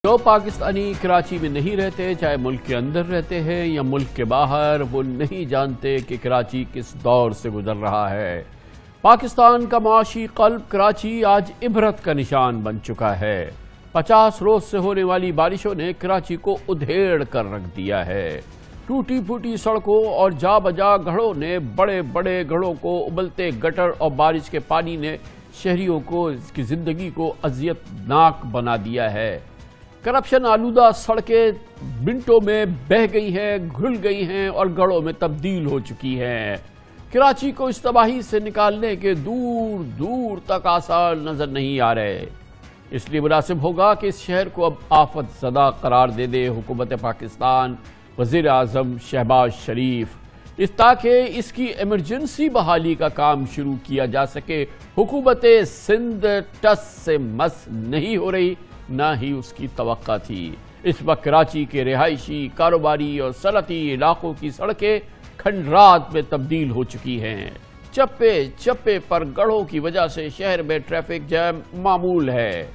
جو پاکستانی کراچی میں نہیں رہتے، چاہے ملک کے اندر رہتے ہیں یا ملک کے باہر، وہ نہیں جانتے کہ کراچی کس دور سے گزر رہا ہے۔ پاکستان کا معاشی قلب کراچی آج عبرت کا نشان بن چکا ہے۔ 50 روز سے ہونے والی بارشوں نے کراچی کو ادھیڑ کر رکھ دیا ہے۔ ٹوٹی پھوٹی سڑکوں اور جا بجا گھروں نے بڑے بڑے گھروں کو، ابلتے گٹر اور بارش کے پانی نے شہریوں کو، اس کی زندگی کو اذیت ناک بنا دیا ہے۔ کرپشن آلودہ سڑکیں منٹوں میں بہہ گئی ہیں، گھل گئی ہیں اور گڑھوں میں تبدیل ہو چکی ہیں۔ کراچی کو اس تباہی سے نکالنے کے دور دور تک آثار نظر نہیں آ رہے۔ اس لیے مناسب ہوگا کہ اس شہر کو اب آفت زدہ قرار دے دے حکومت پاکستان، وزیر اعظم شہباز شریف، تاکہ اس کی ایمرجنسی بحالی کا کام شروع کیا جا سکے۔ حکومت سندھ ٹس سے مس نہیں ہو رہی، نہ ہی اس کی توقع تھی۔ اس وقت کراچی کے رہائشی، کاروباری اور صنعتی علاقوں کی سڑکیں کھنڈرات میں تبدیل ہو چکی ہیں۔ چپے چپے پر گڑھوں کی وجہ سے شہر میں ٹریفک جام معمول ہے۔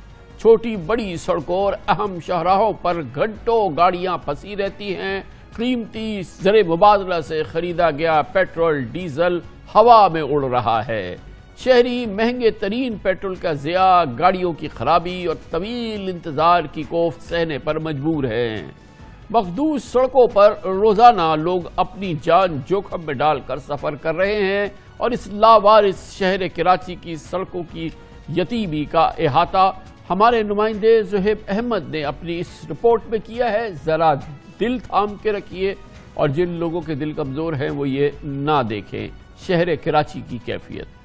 چھوٹی بڑی سڑکوں اور اہم شاہراہوں پر گھنٹوں گاڑیاں پھنسی رہتی ہیں۔ قیمتی زر مبادلہ سے خریدا گیا پیٹرول ڈیزل ہوا میں اڑ رہا ہے۔ شہری مہنگے ترین پیٹرول کا ضیاع، گاڑیوں کی خرابی اور طویل انتظار کی کوفت سہنے پر مجبور ہیں۔ مخدوش سڑکوں پر روزانہ لوگ اپنی جان جوخم میں ڈال کر سفر کر رہے ہیں اور اس لاوارث شہر کراچی کی سڑکوں کی یتیمی کا احاطہ ہمارے نمائندے زہیب احمد نے اپنی اس رپورٹ میں کیا ہے۔ ذرا دل تھام کے رکھیے اور جن لوگوں کے دل کمزور ہیں وہ یہ نہ دیکھیں شہر کراچی کی کیفیت۔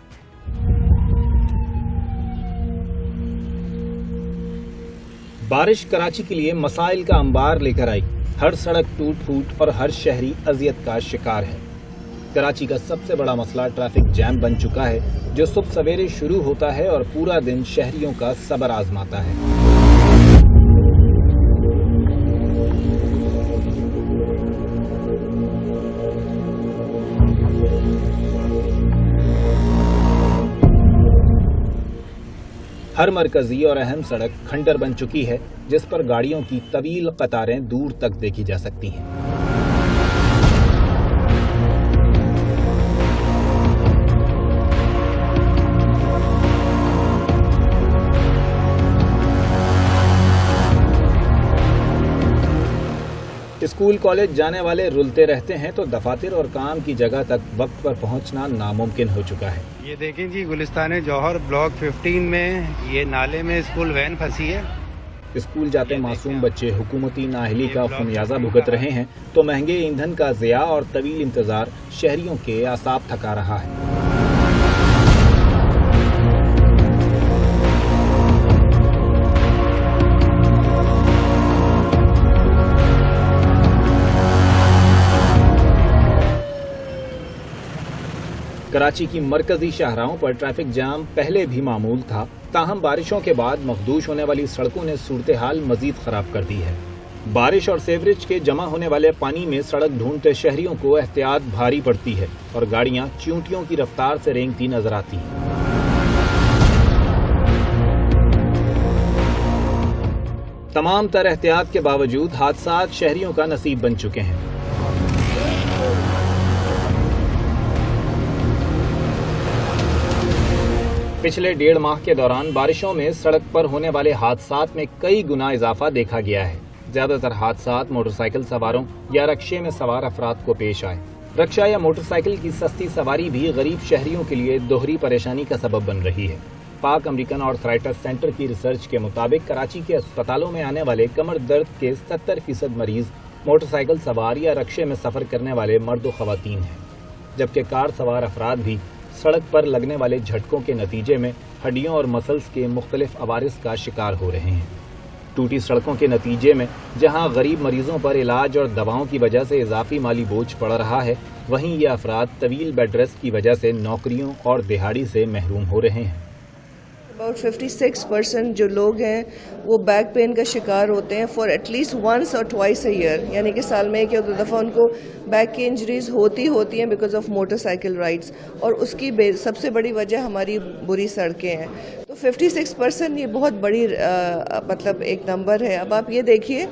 بارش کراچی کے لیے مسائل کا انبار لے کر آئی۔ ہر سڑک ٹوٹ پھوٹ اور ہر شہری اذیت کا شکار ہے۔ کراچی کا سب سے بڑا مسئلہ ٹریفک جام بن چکا ہے، جو صبح سویرے شروع ہوتا ہے اور پورا دن شہریوں کا صبر آزماتا ہے۔ ہر مرکزی اور اہم سڑک کھنڈر بن چکی ہے، جس پر گاڑیوں کی طویل قطاریں دور تک دیکھی جا سکتی ہیں۔ اسکول کالج جانے والے رلتے رہتے ہیں تو دفاتر اور کام کی جگہ تک وقت پر پہنچنا ناممکن ہو چکا ہے۔ یہ دیکھیں جی، گلستان جوہر بلاک 15 میں یہ نالے میں اسکول وین پھنسی ہے۔ اسکول جاتے معصوم بچے حکومتی نااہلی کا خمیازہ بھگت رہے ہیں تو مہنگے ایندھن کا ضیاع اور طویل انتظار شہریوں کے اعصاب تھکا رہا ہے۔ کراچی کی مرکزی شاہراہوں پر ٹریفک جام پہلے بھی معمول تھا، تاہم بارشوں کے بعد مخدوش ہونے والی سڑکوں نے صورتحال مزید خراب کر دی ہے۔ بارش اور سیوریج کے جمع ہونے والے پانی میں سڑک ڈھونڈتے شہریوں کو احتیاط بھاری پڑتی ہے اور گاڑیاں چیونٹیوں کی رفتار سے رینگتی نظر آتی ہیں۔ تمام تر احتیاط کے باوجود حادثات شہریوں کا نصیب بن چکے ہیں۔ پچھلے 1.5 ماہ کے دوران بارشوں میں سڑک پر ہونے والے حادثات میں کئی گنا اضافہ دیکھا گیا ہے۔ زیادہ تر حادثات موٹر سائیکل سواروں یا رکشے میں سوار افراد کو پیش آئے۔ رکشہ یا موٹر سائیکل کی سستی سواری بھی غریب شہریوں کے لیے دوہری پریشانی کا سبب بن رہی ہے۔ پاک امریکن آرتھرائٹس سینٹر کی ریسرچ کے مطابق کراچی کے اسپتالوں میں آنے والے کمر درد کے 70% مریض موٹر سائیکل سوار یا رکشے میں سفر کرنے والے مرد و خواتین ہیں، جبکہ کار سوار افراد بھی سڑک پر لگنے والے جھٹکوں کے نتیجے میں ہڈیوں اور مسلز کے مختلف عوارض کا شکار ہو رہے ہیں۔ ٹوٹی سڑکوں کے نتیجے میں جہاں غریب مریضوں پر علاج اور دواؤں کی وجہ سے اضافی مالی بوجھ پڑ رہا ہے، وہیں یہ افراد طویل بیڈ ریسٹ کی وجہ سے نوکریوں اور دہاڑی سے محروم ہو رہے ہیں۔ About 56% جو لوگ ہیں وہ بیک پین کا شکار ہوتے ہیں فار ایٹ لیسٹ ونس اور ٹوائس اے ایئر، یعنی کہ سال میں ایک یا 2 دفعہ ان کو بیک کی انجریز ہوتی ہیں because of motor cycle rides, اور اس کی سب سے بڑی وجہ ہماری بری سڑکیں ہیں۔ تو 56% یہ بہت بڑی مطلب ایک نمبر ہے. اب آپ یہ دیکھیے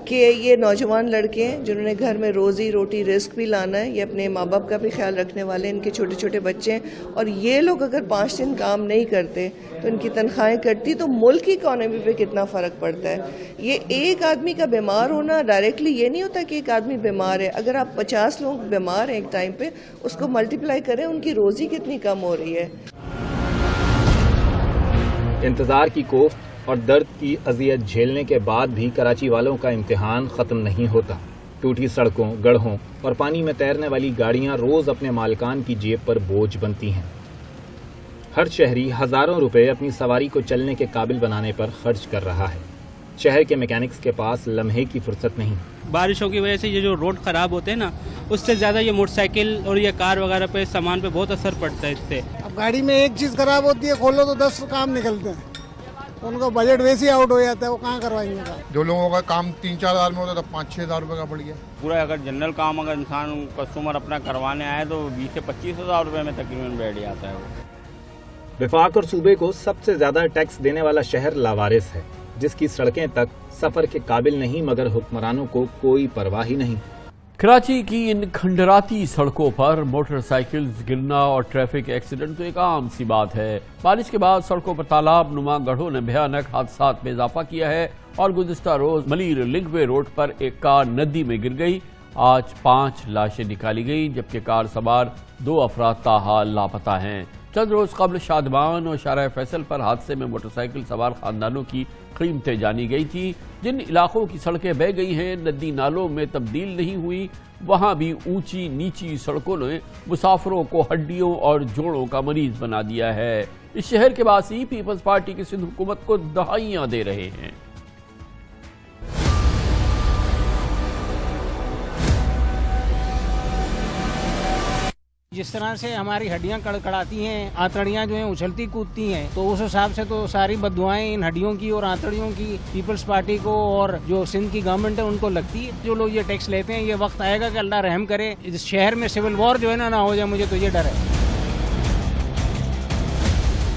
کہ یہ نوجوان لڑکے ہیں جنہوں نے گھر میں روزی روٹی رزق بھی لانا ہے, یہ اپنے ماں باپ کا بھی خیال رکھنے والے ہیں, ان کے چھوٹے چھوٹے بچے ہیں, اور یہ لوگ اگر 5 دن کام نہیں کرتے تو ان کی تنخواہیں کٹتی تو ملک کی اکانومی پہ کتنا فرق پڑتا ہے. یہ ایک آدمی کا بیمار ہونا ڈائریکٹلی یہ نہیں ہوتا کہ ایک آدمی بیمار ہے. اگر آپ 50 لوگ بیمار ہیں ایک ٹائم پہ, اس کو ملٹیپلائی کریں, ان کی روزی کتنی کم ہو رہی ہے. انتظار کی کوفت اور درد کی اذیت جھیلنے کے بعد بھی کراچی والوں کا امتحان ختم نہیں ہوتا. ٹوٹی سڑکوں, گڑھوں اور پانی میں تیرنے والی گاڑیاں روز اپنے مالکان کی جیب پر بوجھ بنتی ہیں. ہر شہری ہزاروں روپے اپنی سواری کو چلنے کے قابل بنانے پر خرچ کر رہا ہے. شہر کے میکینکس کے پاس لمحے کی فرصت نہیں. بارشوں کی وجہ سے یہ جو روڈ خراب ہوتے ہیں نا, اس سے زیادہ یہ موٹر سائیکل اور یہ کار وغیرہ پہ سامان پہ بہت اثر پڑتا ہے اس سے. اب گاڑی میں ایک چیز خراب ہوتی ہے, کھولو تو 10 کام نکلتے ہیں, ان کا بجٹ ویسے ہی آؤٹ ہو جاتا ہے, وہ کہاں کروائیں گے کام. جو لوگوں کا کام 3-4 ہزار میں ہوتا ہے تو 5-6 ہزار روپے کا پڑ گیا. پورا اگر جنرل کام اگر انسان کسٹمر اپنا کروانے آئے تو 20 سے 25 ہزار روپے میں تقریباً بیٹھ جاتا ہے. وہ وفاق اور صوبے کو سب سے زیادہ ٹیکس دینے والا شہر لاوارث ہے, جس کی سڑکیں تک سفر کے قابل نہیں, مگر حکمرانوں کو کوئی پرواہ ہی نہیں. کراچی کی ان کھنڈراتی سڑکوں پر موٹر سائیکلز گرنا اور ٹریفک ایکسیڈنٹ تو ایک عام سی بات ہے. بارش کے بعد سڑکوں پر تالاب نما گڑھوں نے بھیانک حادثات میں اضافہ کیا ہے, اور گزشتہ روز ملیر لنک وے روڈ پر ایک کار ندی میں گر گئی. آج 5 لاشیں نکالی گئی, جبکہ کار سوار 2 افراد تاحال لاپتہ ہیں. چند روز قبل شادمان اور شارع فیصل پر حادثے میں موٹر سائیکل سوار خاندانوں کی قیمتیں جانی گئی تھی. جن علاقوں کی سڑکیں بہہ گئی ہیں, ندی نالوں میں تبدیل نہیں ہوئی, وہاں بھی اونچی نیچی سڑکوں نے مسافروں کو ہڈیوں اور جوڑوں کا مریض بنا دیا ہے. اس شہر کے باسی پیپلز پارٹی کی سندھ حکومت کو دہائیاں دے رہے ہیں. جس طرح سے ہماری ہڈیاں کڑکڑاتی ہیں, آنتڑیاں جو ہیں اچھلتی کودتی ہیں, تو اس حساب سے تو ساری بددعائیں ان ہڈیوں کی اور آنتڑیوں کی پیپلز پارٹی کو اور جو سندھ کی گورنمنٹ ہے ان کو لگتی ہے. جو لوگ یہ ٹیکس لیتے ہیں, یہ وقت آئے گا کہ اللہ رحم کرے, اس شہر میں سول وار جو ہے نہ ہو جائے, مجھے تو یہ ڈر ہے.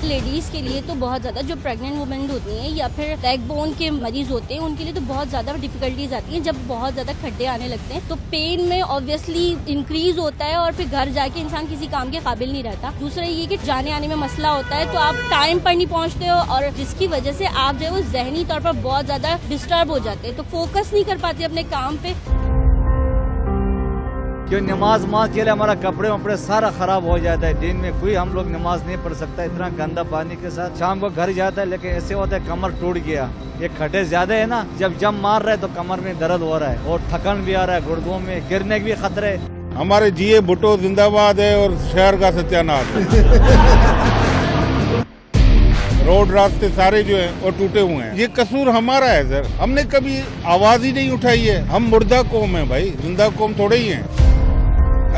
لیڈیز کے لیے تو بہت زیادہ, جو پریگننٹ وومن ہوتی ہیں یا پھر بیک بون کے مریض ہوتے ہیں, ان کے لیے تو بہت زیادہ ڈیفیکلٹیز آتی ہیں. جب بہت زیادہ کھڈے آنے لگتے ہیں تو پین میں آبویسلی انکریز ہوتا ہے, اور پھر گھر جا کے انسان کسی کام کے قابل نہیں رہتا. دوسرا یہ کہ جانے آنے میں مسئلہ ہوتا ہے, تو آپ ٹائم پر نہیں پہنچتے ہو, اور جس کی وجہ سے آپ جو ہے وہ ذہنی طور پر بہت زیادہ ڈسٹرب ہو جاتے ہیں, تو فوکس نہیں کر پاتے اپنے کام پہ. جو نماز کے لیے ہمارا کپڑے وپڑے سارا خراب ہو جاتا ہے. دن میں کوئی ہم لوگ نماز نہیں پڑھ سکتا, اتنا گندا پانی کے ساتھ. شام کو گھر جاتا ہے, لیکن ایسے ہوتا ہے کمر ٹوٹ گیا. یہ کھٹے زیادہ ہے نا, جب جم مار رہے تو کمر میں درد ہو رہا ہے, اور تھکن بھی آ رہا ہے, گردوں میں گرنے کے بھی خطرے. ہمارے جیے بھٹو زندہ باد ہے اور شہر کا ستیاناش ہے. روڈ راستے سارے جو ہیں وہ ٹوٹے ہوئے ہیں. یہ قصور ہمارا ہے سر, ہم نے کبھی آواز ہی نہیں اٹھائی ہے. ہم مردہ قوم ہیں بھائی, زندہ قوم تھوڑے ہی ہیں.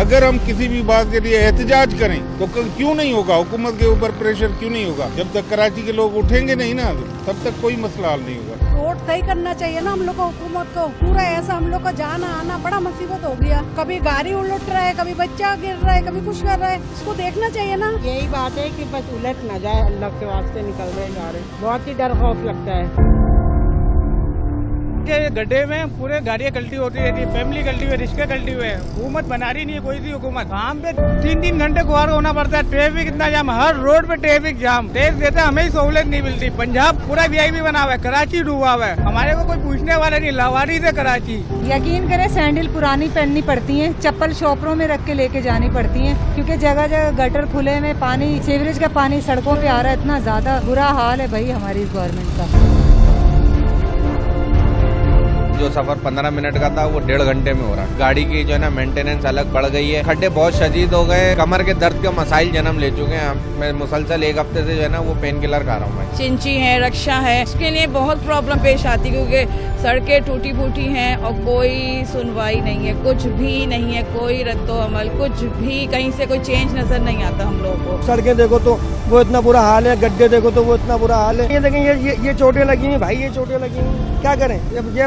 اگر ہم کسی بھی بات کے لیے احتجاج کریں تو کیوں نہیں ہوگا, حکومت کے اوپر پریشر کیوں نہیں ہوگا؟ جب تک کراچی کے لوگ اٹھیں گے نہیں نا, تب تک کوئی مسئلہ حل نہیں ہوگا. روڈ صحیح کرنا چاہیے نا ہم لوگ کو, حکومت کو. پورا ایسا ہم لوگ کا جانا آنا بڑا مصیبت ہو گیا. کبھی گاڑی الٹ رہا ہے, کبھی بچہ گر رہا ہے, کبھی کچھ کر رہا ہے. اس کو دیکھنا چاہیے نا. یہی بات ہے کہ بس الٹ نہ جائے, اللہ کے واسطے نکل رہے گاڑی, بہت ہی ڈر خوف لگتا ہے. گڈھے میں پورے گاڑیاں کلٹی ہوتی رہتی ہے, فیملی کلٹی ہوئی, رشتے کلٹی ہوئے. حکومت بنا رہی نہیں ہے کوئی سی حکومت. کام پہ 3 گھنٹے گوار ہونا پڑتا ہے. ٹریفک اتنا جام, ہر روڈ پہ ٹریفک جام. ٹیکس دیتے ہمیں ہی سہولت نہیں ملتی. پنجاب پورا VIP بنا ہوا ہے, کراچی ڈوبا ہوا ہے. ہمارے کو کوئی پوچھنے والا نہیں, لاواری سے کراچی. یقین کریں سینڈل پرانی پہننی پڑتی ہیں, چپل شاپروں میں رکھ کے لے کے جانی پڑتی ہیں, کیونکہ جگہ جگہ گٹر کھلے میں پانی, سیوریج کا پانی سڑکوں پہ آ رہا ہے. اتنا زیادہ برا حال ہے بھائی ہماری گورنمنٹ کا. جو سفر 15 منٹ کا تھا وہ 1.5 گھنٹے میں ہو رہا ہے. گاڑی کی جو ہے نا مینٹیننس الگ بڑھ گئی ہے. کھڈے بہت شدید ہو گئے, کمر کے درد کے مسائل جنم لے چکے ہیں. میں مسلسل 1 ہفتے سے جو ہے نا وہ پین کلر کھا رہا ہوں. میں چنچی ہے, رکشا ہے, اس کے لیے بہت پرابلم پیش آتی, کیونکہ سڑکیں ٹوٹی پھوٹی ہیں اور کوئی سنوائی نہیں ہے, کچھ بھی نہیں ہے, کوئی رد و عمل, کچھ بھی کہیں سے کوئی چینج نظر نہیں آتا ہم لوگوں کو. سڑکیں دیکھو تو وہ اتنا برا حال ہے, گڈھے دیکھو تو وہ اتنا برا حال ہے. یہ دیکھیں یہ چوٹیں لگی ہیں بھائی, یہ چوٹیں لگی ہیں, کیا کریں. یہ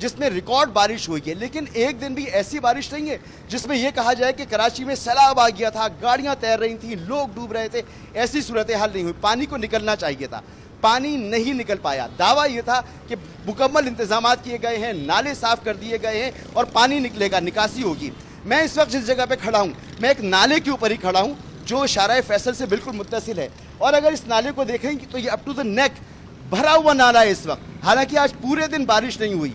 جس میں ریکارڈ بارش ہوئی ہے، لیکن ایک دن بھی ایسی بارش نہیں ہے جس میں یہ کہا جائے کہ کراچی میں سیلاب آ گیا تھا، گاڑیاں تیر رہی تھیں، لوگ ڈوب رہے تھے. ایسی صورتحال نہیں ہوئی. پانی کو نکلنا چاہیے تھا، پانی نہیں نکل پایا. دعویٰ یہ تھا کہ مکمل انتظامات کیے گئے ہیں، نالے صاف کر دیے گئے ہیں اور پانی نکلے گا، نکاسی ہوگی. میں اس وقت جس جگہ پہ کھڑا ہوں، میں ایک نالے کے اوپر ہی کھڑا ہوں جو شارع فیصل سے بالکل متصل ہے، اور اگر اس نالے کو دیکھیں تو یہ اپ ٹو دا نیک بھرا ہوا نالا ہے اس وقت. حالانکہ آج پورے دن بارش نہیں ہوئی،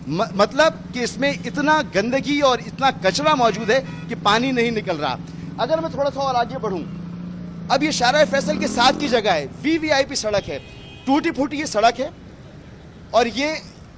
مطلب کہ اس میں اتنا گندگی اور اتنا کچرا موجود ہے کہ پانی نہیں نکل رہا. اگر میں تھوڑا سا اور آگے بڑھوں، اب یہ شارع فیصل کے ساتھ کی جگہ ہے، VVIP سڑک ہے، ٹوٹی پھوٹی یہ سڑک ہے، اور یہ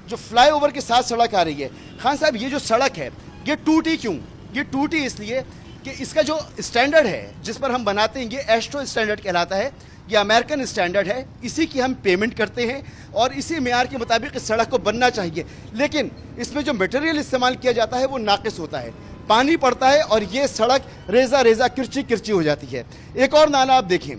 جو فلائی اوور کے ساتھ سڑک آ رہی ہے. خان صاحب یہ جو سڑک ہے یہ ٹوٹی کیوں؟ یہ ٹوٹی اس لیے کہ اس کا جو اسٹینڈرڈ ہے جس پر ہم بناتے ہیں یہ ایسٹرو اسٹینڈرڈ کہلاتا ہے، یہ امریکن اسٹینڈرڈ ہے، اسی کی ہم پیمنٹ کرتے ہیں اور اسی معیار کے مطابق اس سڑک کو بننا چاہیے. لیکن اس میں جو میٹیریل استعمال کیا جاتا ہے وہ ناقص ہوتا ہے، پانی پڑتا ہے اور یہ سڑک ریزہ ریزہ کرچی کرچی ہو جاتی ہے. ایک اور نالا آپ دیکھیں،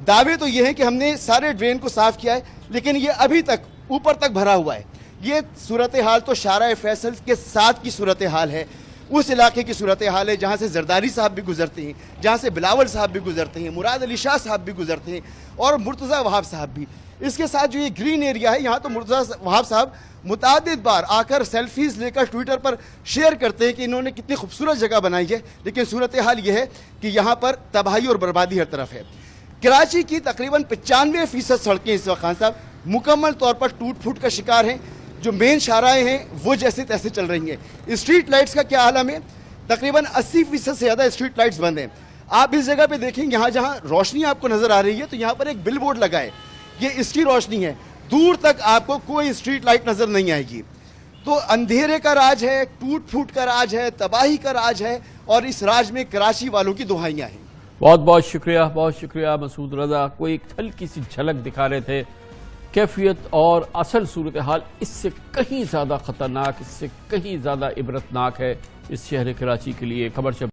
دعوے تو یہ ہیں کہ ہم نے سارے ڈرین کو صاف کیا ہے لیکن یہ ابھی تک اوپر تک بھرا ہوا ہے. یہ صورتحال تو شارع فیصل کے ساتھ کی صورتحال ہے، اس علاقے کی صورتحال ہے جہاں سے زرداری صاحب بھی گزرتے ہیں، جہاں سے بلاول صاحب بھی گزرتے ہیں، مراد علی شاہ صاحب بھی گزرتے ہیں اور مرتضیٰ وہاب صاحب بھی. اس کے ساتھ جو یہ گرین ایریا ہے یہاں تو مرتضیٰ وہاب صاحب متعدد بار آ کر سیلفیز لے کر ٹویٹر پر شیئر کرتے ہیں کہ انہوں نے کتنی خوبصورت جگہ بنائی ہے، لیکن صورتحال یہ ہے کہ یہاں پر تباہی اور بربادی ہر طرف ہے. کراچی کی تقریباً 95% سڑکیں اس وقت خان صاحب مکمل طور پر ٹوٹ پھوٹ کا شکار ہیں. جو مین شاہراہیں ہیں وہ جیسے تیسے چل رہی ہیں. اسٹریٹ لائٹس کا کیا عالم ہے؟ تقریباً 80% سے زیادہ اسٹریٹ لائٹس بند ہیں. آپ اس جگہ پہ دیکھیں یہاں جہاں روشنی آپ کو نظر آ رہی ہے تو یہاں پر ایک بل بورڈ لگا ہے، یہ اس کی روشنی ہے، دور تک آپ کو کوئی اسٹریٹ لائٹ نظر نہیں آئے گی. تو اندھیرے کا راج ہے، ٹوٹ پھوٹ کا راج ہے، تباہی کا راج ہے، اور اس راج میں کراچی والوں کی دہائیاں ہیں. بہت بہت شکریہ مسعود رضا. کوئی ایک ہلکی سی جھلک دکھا رہے تھے. کیفیت اور اصل صورتحال اس سے کہیں زیادہ خطرناک، اس سے کہیں زیادہ عبرتناک ہے اس شہر کراچی کے لیے. خبر